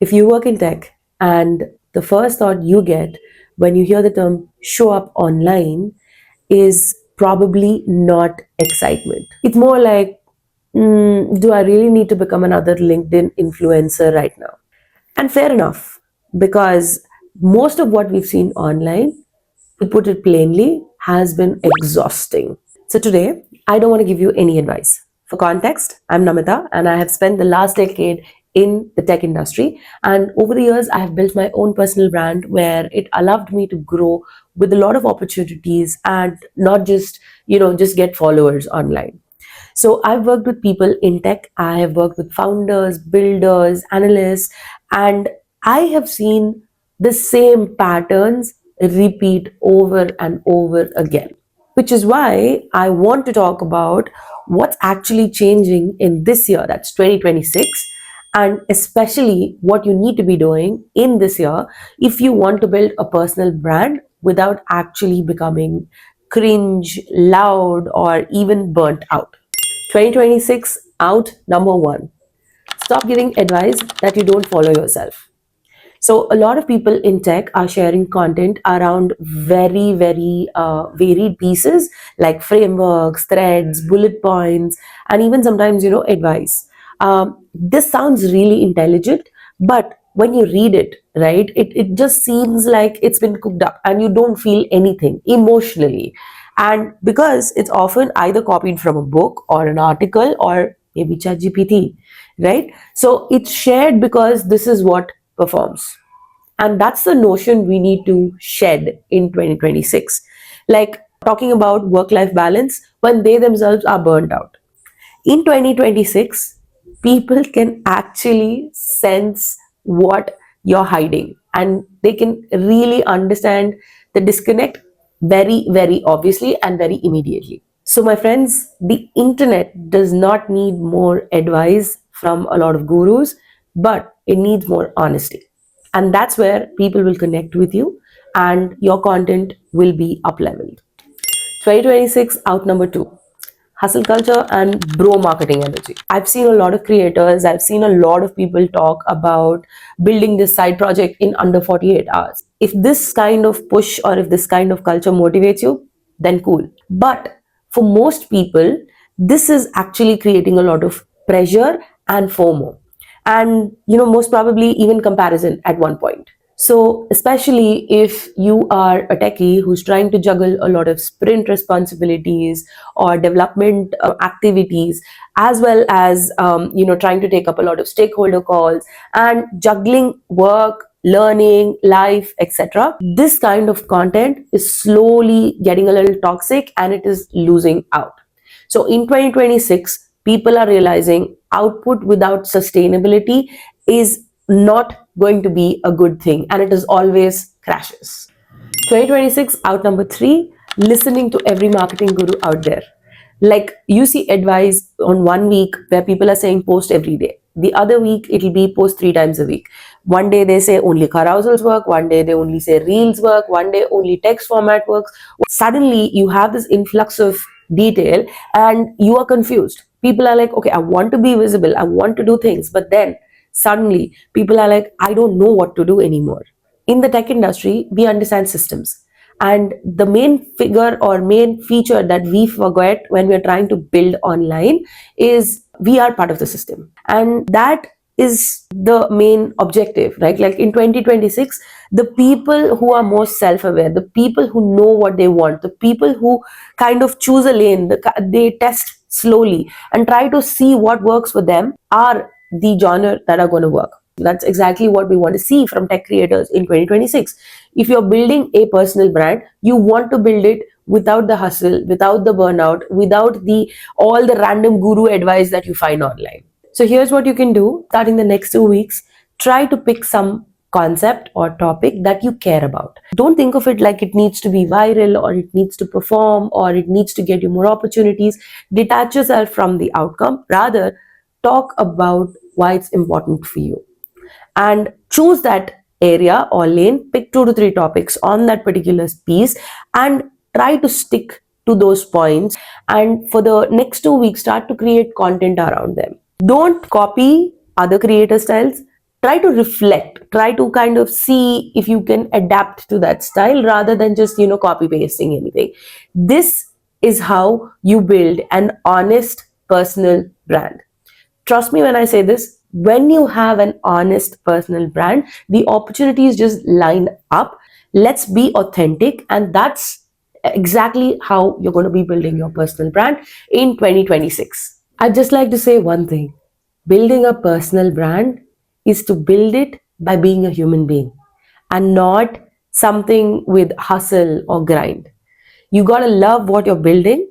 If you work in tech and the first thought you get when you hear the term show up online is probably not excitement. It's more like, do I really need to become another LinkedIn influencer right now? And fair enough, because most of what we've seen online, to put it plainly, has been exhausting. So today, I don't want to give you any advice. For context, I'm Namita and I have spent the last decade in the tech industry. And over the years, I have built my own personal brand where it allowed me to grow with a lot of opportunities and not just get followers online. So I've worked with people in tech, I have worked with founders, builders, analysts, and I have seen the same patterns repeat over and over again. Which is why I want to talk about what's actually changing in this year, that's 2026, and especially what you need to be doing in this year if you want to build a personal brand without actually becoming cringe, loud, or even burnt out. 2026 out number one. Stop giving advice that you don't follow yourself. So, a lot of people in tech are sharing content around very, very varied pieces like frameworks, threads, bullet points, and even sometimes, advice. This sounds really intelligent, but when you read it, right, it just seems like it's been cooked up and you don't feel anything emotionally. And because it's often either copied from a book or an article or maybe ChatGPT, right? So it's shared because this is what performs. And that's the notion we need to shed in 2026. Like talking about work life balance when they themselves are burnt out. In 2026, people can actually sense what you're hiding and they can really understand the disconnect very, very obviously and very immediately. So, my friends, the internet does not need more advice from a lot of gurus, but it needs more honesty. And that's where people will connect with you and your content will be up leveled. 2026 out number two, hustle culture and bro marketing energy. I've seen a lot of creators, I've seen a lot of people talk about building this side project in under 48 hours. If this kind of push or if this kind of culture motivates you, then cool. But for most people, this is actually creating a lot of pressure and FOMO. And most probably even comparison at one point. So, especially if you are a techie who's trying to juggle a lot of sprint responsibilities or development activities, as well as trying to take up a lot of stakeholder calls and juggling work, learning, life, etc. This kind of content is slowly getting a little toxic and it is losing out. So, in 2026, people are realizing output without sustainability is not going to be a good thing and it is always crashes. 2026 out number three, listening to every marketing guru out there. Like you see advice on 1 week where people are saying post every day. The other week it'll be post 3 times a week. One day they say only carousels work, one day they only say reels work, one day only text format works. Suddenly you have this influx of detail and you are confused. People are like, okay, I want to be visible, I want to do things, but then suddenly people are like, I don't know what to do anymore. In the tech industry, we understand systems. And the main figure or main feature that we forget when we're trying to build online is we are part of the system. And that is the main objective, right? Like in 2026, the people who are most self-aware, the people who know what they want, the people who kind of choose a lane, they test slowly and try to see what works for them are the genre that are going to work. That's exactly what we want to see from tech creators in 2026. If you're building a personal brand, you want to build it without the hustle, without the burnout, without the all the random guru advice that you find online. So here's what you can do. Starting the next 2 weeks, try to pick some concept or topic that you care about. Don't think of it like it needs to be viral or it needs to perform or it needs to get you more opportunities. Detach yourself from the outcome. Rather, talk about why it's important for you and choose that area or lane. Pick 2 to 3 topics on that particular piece and try to stick to those points, and for the next 2 weeks start to create content around them. Don't copy other creator styles, try to reflect, try to kind of see if you can adapt to that style rather than just copy pasting anything. This is how you build an honest personal brand. Trust me when I say this, when you have an honest personal brand, the opportunities just line up. Let's be authentic, and that's exactly how you're going to be building your personal brand in 2026. I'd just like to say one thing: building a personal brand is to build it by being a human being and not something with hustle or grind. You got to love what you're building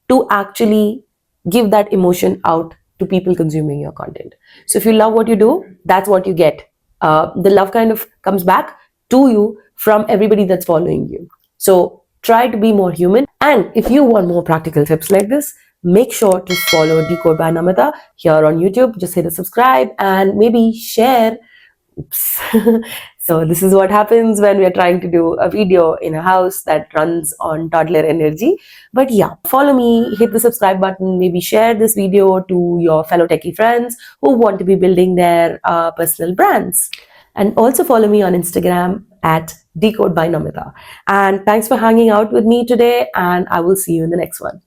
to actually give that emotion out to people consuming your content. So if you love what you do, that's what you get. The love kind of comes back to you from everybody that's following you. So try to be more human. And if you want more practical tips like this, make sure to follow Decode by Namita here on YouTube. Just hit the subscribe and maybe share. Oops. So this is what happens when we're trying to do a video in a house that runs on toddler energy. But yeah, follow me, hit the subscribe button, maybe share this video to your fellow techie friends who want to be building their personal brands. And also follow me on Instagram at Decode by Namita. And thanks for hanging out with me today, and I will see you in the next one.